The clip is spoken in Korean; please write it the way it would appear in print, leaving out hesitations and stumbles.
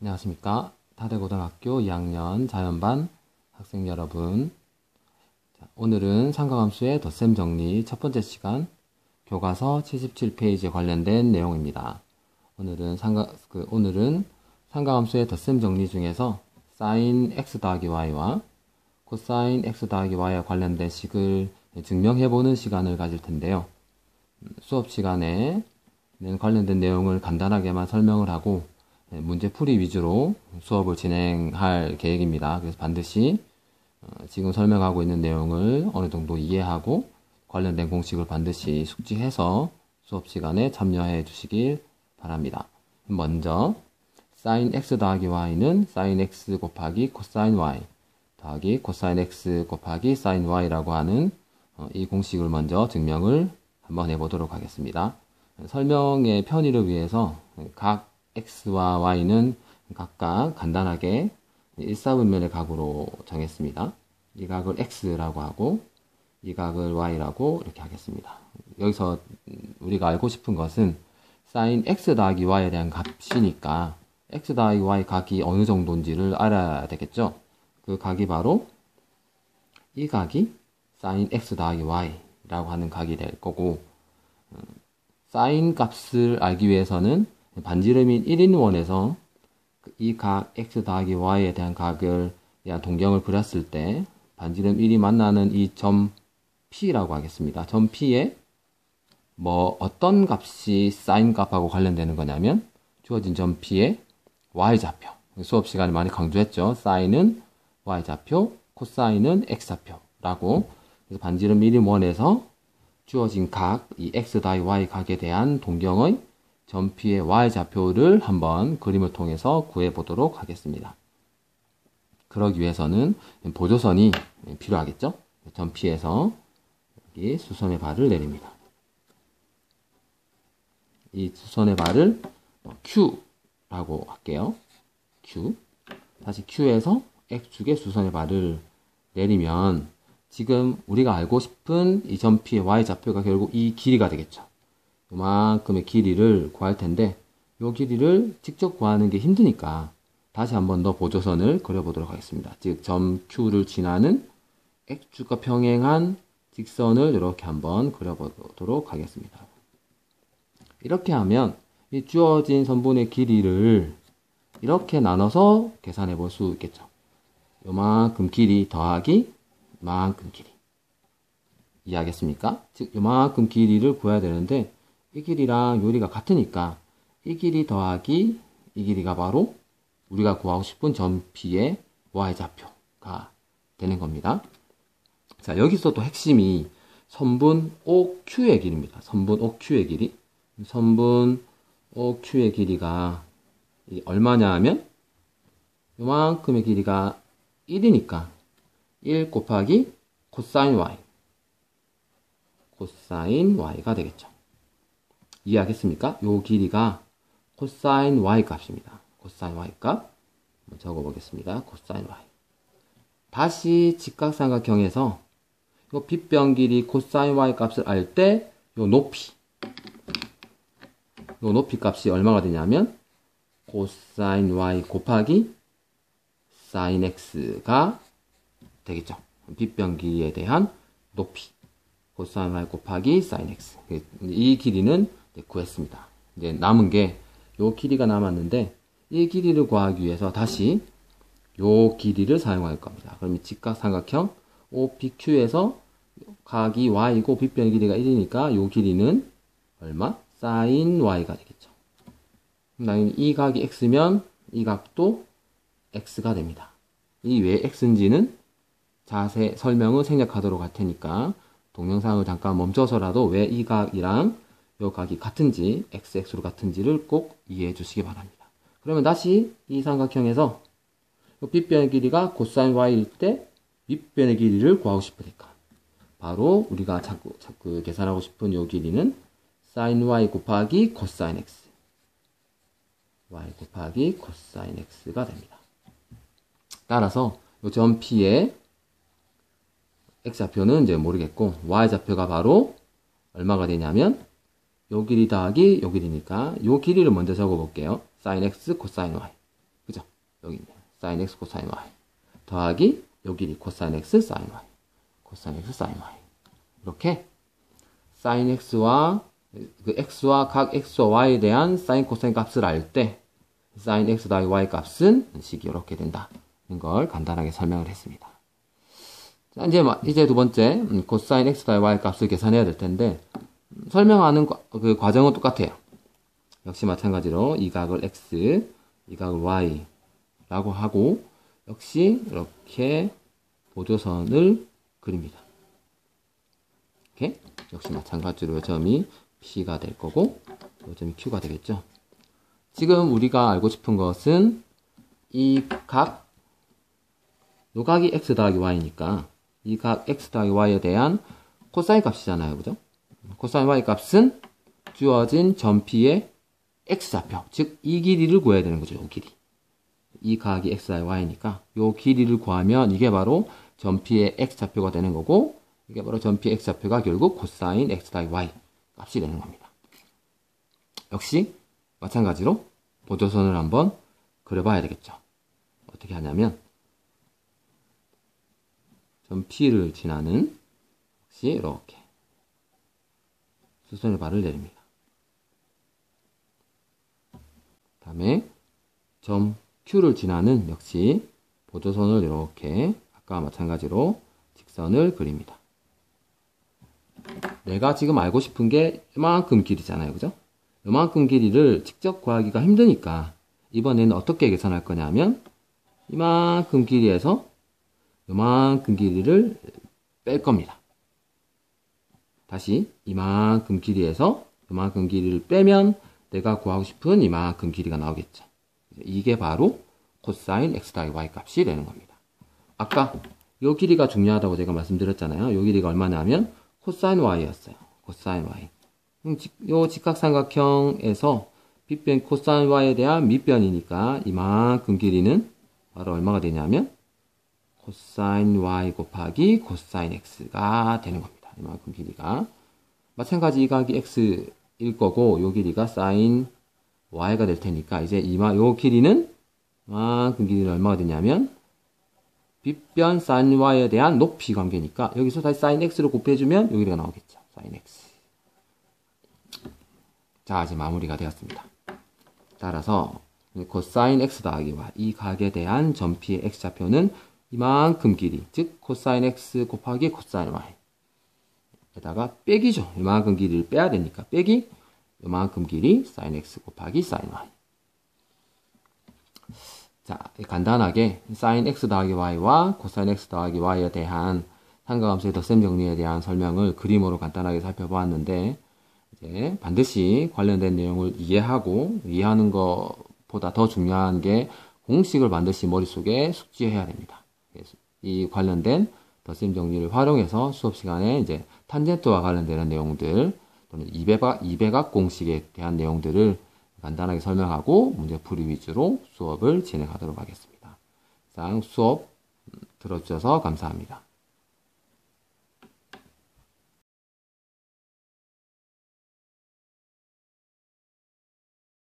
안녕하십니까. 타대고등학교 2학년 자연반 학생 여러분. 오늘은 삼각함수의 덧셈 정리 첫 번째 시간 교과서 77페이지에 관련된 내용입니다. 오늘은 삼각함수의 덧셈 정리 중에서 sin x 더하기 y와 코사인 x 더하기 y와 관련된 식을 증명해보는 시간을 가질 텐데요. 수업 시간에는 관련된 내용을 간단하게만 설명을 하고 문제풀이 위주로 수업을 진행할 계획입니다. 그래서 반드시 지금 설명하고 있는 내용을 어느 정도 이해하고 관련된 공식을 반드시 숙지해서 수업 시간에 참여해 주시길 바랍니다. 먼저 sin x 더하기 y는 sin x 곱하기 코사인 y 더하기 코사인 x 곱하기 sin y라고 하는 이 공식을 먼저 증명을 한번 해보도록 하겠습니다. 설명의 편의를 위해서 각 x와 y는 각각 간단하게 일사분면의 각으로 정했습니다. 이 각을 x라고 하고 이 각을 y라고 이렇게 하겠습니다. 여기서 우리가 알고 싶은 것은 sin x 더하기 y에 대한 값이니까 x 더하기 y 각이 어느 정도인지를 알아야 되겠죠. 그 각이 바로 이 각이 sin x 더하기 y라고 하는 각이 될 거고, sin 값을 알기 위해서는 반지름인 1인원에서 이 각 x 더하기 y에 대한 각을 대한 동경을 그렸을 때 반지름 1이 만나는 이 점 P라고 하겠습니다. 점 P에 어떤 값이 sin 값하고 관련되는 거냐면 주어진 점 P의 y좌표. 수업 시간에 많이 강조했죠. sin은 y좌표, 코사인은 x좌표라고. 그래서 반지름 1인원에서 주어진 각, 이 x 더하기 y 각에 대한 동경의 점 P의 y좌표를 한번 그림을 통해서 구해보도록 하겠습니다. 그러기 위해서는 보조선이 필요하겠죠? 점 P에서 여기 수선의 발을 내립니다. 이 수선의 발을 Q라고 할게요. Q. 다시 Q에서 X축의 수선의 발을 내리면 지금 우리가 알고 싶은 이 점 P의 y좌표가 결국 이 길이가 되겠죠. 이만큼의 길이를 구할 텐데 이 길이를 직접 구하는 게 힘드니까 다시 한번 더 보조선을 그려보도록 하겠습니다. 즉 점 Q를 지나는 X축과 평행한 직선을 이렇게 한번 그려보도록 하겠습니다. 이렇게 하면 이 주어진 선분의 길이를 이렇게 나눠서 계산해 볼 수 있겠죠. 요만큼 길이 더하기 요만큼 길이. 이해하겠습니까? 즉 요만큼 길이를 구해야 되는데 이 길이랑 요리가 같으니까 이 길이 더하기 이 길이가 바로 우리가 구하고 싶은 점 P의 y좌표가 되는 겁니다. 자, 여기서 또 핵심이 선분 OQ의 길이입니다. 선분 OQ의 길이. 선분 OQ의 길이가 얼마냐 하면 요만큼의 길이가 1이니까 1 곱하기 코사인 y. 코사인 y가 되겠죠. 이해하겠습니까? 요 길이가 코사인 y 값입니다. 코사인 y 값 한번 적어보겠습니다. 코사인 y. 다시 직각삼각형에서 요 빗변 길이 코사인 y 값을 알 때 요 높이 값이 얼마가 되냐면 코사인 y 곱하기 사인 x가 되겠죠. 빗변 길이에 대한 높이 코사인 y 곱하기 사인 x. 이 길이는 구했습니다. 이제 남은 게 요 길이가 남았는데 이 길이를 구하기 위해서 다시 요 길이를 사용할 겁니다. 그럼 직각삼각형 OPQ에서 각이 y고 빗변 길이가 1이니까 요 길이는 얼마? sin y가 되겠죠. 이 각이 x면 이 각도 x가 됩니다. 이 왜 x인지는 자세 설명을 생략하도록 할 테니까 동영상을 잠깐 멈춰서라도 왜 이 각이랑 이 각이 같은지 xx로 같은지를 꼭 이해해 주시기 바랍니다. 그러면 다시 이 삼각형에서 빗변의 길이가 코사인 y일 때 윗변의 길이를 구하고 싶으니까 바로 우리가 자꾸 계산하고 싶은 이 길이는 sin y 곱하기 코사인 x y 곱하기 코사인 x가 됩니다. 따라서 이 점 P의 x좌표는 이제 모르겠고 y좌표가 바로 얼마가 되냐면 요 길이 더하기 요 길이니까 요 길이를 먼저 적어 볼게요. sin x 코사인 y. 그죠? 여기 있네. sin x 코사인 y 더하기 요 길이 코사인 x 사인 y 코사인 x 사인 y 이렇게 sin x와 그 x와 각 x와 y에 대한 sin 코사인 값을 알 때 sin x 더하기 y 값은 식이 이렇게 된다는 걸 간단하게 설명을 했습니다. 자, 이제 두 번째 코사인 x 더하기 y 값을 계산해야 될 텐데 설명하는 그 과정은 똑같아요. 역시 마찬가지로 이 각을 x, 이 각을 y 라고 하고 역시 이렇게 보조선을 그립니다. 이렇게 역시 마찬가지로 이 점이 P가 될 거고 이 점이 Q가 되겠죠. 지금 우리가 알고 싶은 것은 이 각, 요 각이 x 더하기 y니까 이 각 x 더하기 y에 대한 코사인 값이잖아요. 그죠? 코사인 y 값은 주어진 점 P의 x좌표, 즉 이 길이를 구해야 되는 거죠. 이 길이. 이 각이 x 더하기 y니까 요 길이를 구하면 이게 바로 점 P의 x좌표가 되는 거고 이게 바로 점 P의 x좌표가 결국 코사인 x 더하기 y 값이 되는 겁니다. 역시 마찬가지로 보조선을 한번 그려봐야 되겠죠. 어떻게 하냐면 점 P를 지나는 역시 이렇게 수선의 발을 내립니다. 다음에 점 Q를 지나는 역시 보조선을 이렇게 아까와 마찬가지로 직선을 그립니다. 내가 지금 알고 싶은 게 이만큼 길이잖아요. 그죠? 이만큼 길이를 직접 구하기가 힘드니까 이번에는 어떻게 계산할 거냐면 이만큼 길이에서 이만큼 길이를 뺄 겁니다. 다시 이만큼 길이에서 이만큼 길이를 빼면 내가 구하고 싶은 이만큼 길이가 나오겠죠. 이게 바로 코사인 x 더하기 y 값이 되는 겁니다. 아까 이 길이가 중요하다고 제가 말씀드렸잖아요. 이 길이가 얼마냐면 코사인 y였어요. 코사인 y. 이 직각삼각형에서 빗변 코사인 y에 대한 밑변이니까 이만큼 길이는 바로 얼마가 되냐면 코사인 y 곱하기 코사인 x가 되는 겁니다. 이만큼 길이가. 마찬가지 이 각이 x일 거고 요 길이가 사인 y가 될 테니까 이제 요 길이는 이만큼 길이는 얼마가 되냐면 빗변 사인 y에 대한 높이 관계니까 여기서 다시 사인 x로 곱해주면 요 길이가 나오겠죠. 사인 x. 자, 이제 마무리가 되었습니다. 따라서 코사인 x 더하기 y 이 각에 대한 점 P의 x좌표는 이만큼 길이, 즉 코사인 x 곱하기 코사인 y 에다가 빼기죠. 이만큼 길이를 빼야 되니까 빼기 이만큼 길이 사인 x 곱하기 사인 y. 자, 간단하게 사인 x 더하기 y와 코사인 x 더하기 y에 대한 삼각함수의 덧셈 정리에 대한 설명을 그림으로 간단하게 살펴보았는데 이제 반드시 관련된 내용을 이해하는 것보다 더 중요한 게 공식을 반드시 머릿속에 숙지해야 됩니다. 그래서 이 관련된 덧셈 정리를 활용해서 수업 시간에 이제 탄젠트와 관련되는 내용들 또는 이배각 공식에 대한 내용들을 간단하게 설명하고 문제풀이 위주로 수업을 진행하도록 하겠습니다. 이상 수업 들어주셔서 감사합니다.